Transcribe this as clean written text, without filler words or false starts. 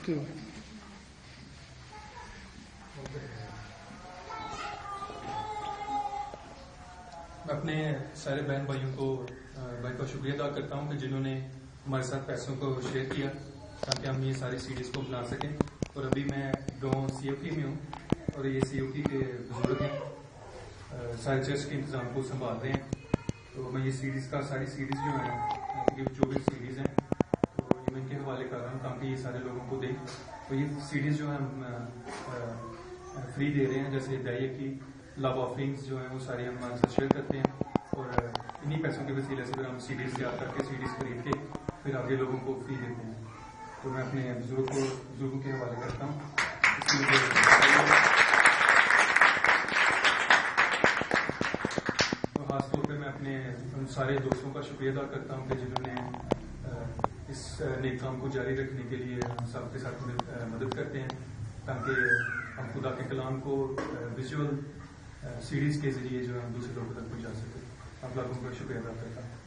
میں اپنے سارے بہن بھائیوں کو کا شکریہ ادا کرتا ہوں کہ جنہوں نے ہمارے ساتھ پیسوں کو شیئر کیا تاکہ ہم یہ ساری سیریز کو بنا سکیں. اور ابھی میں گاؤں سی او پی میں ہوں اور یہ سی او پی کے بزرگ ہیں, سارے چرچ کے انتظام کو سنبھال رہے ہیں. تو میں یہ سیریز ساری سیریز جو ہیں یہ جو بھی سیریز ہیں تو یہ میں ان کے حوالے کر رہا ہوں تاکہ یہ سارے لوگوں کو دیں. تو یہ سیریز جو ہے ہم فری دے رہے ہیں, جیسے دائیے کی لو آفرنگس جو ہیں وہ ساری ہم ہمارے ساتھ شیئر کرتے ہیں اور انہی پیسوں کے وسیلے سے پھر ہم سیریز تیار کر کے سیریز خرید کے پھر آگے لوگوں کو فری دیتے ہیں. تو میں اپنے بزرگوں کے حوالے کرتا ہوں. اور خاص طور پہ میں اپنے ان سارے دوستوں کا شکریہ ادا کرتا ہوں کہ جنہوں نے اس نیک کام کو جاری رکھنے کے لیے ہم سب کے ساتھ مدد کرتے ہیں تاکہ ہم خدا کے کلام کو ویژول سیریز کے ذریعے جو ہم دوسرے لوگوں تک پہنچا سکیں. آپ لوگوں کا شکریہ ادا کرتا ہوں.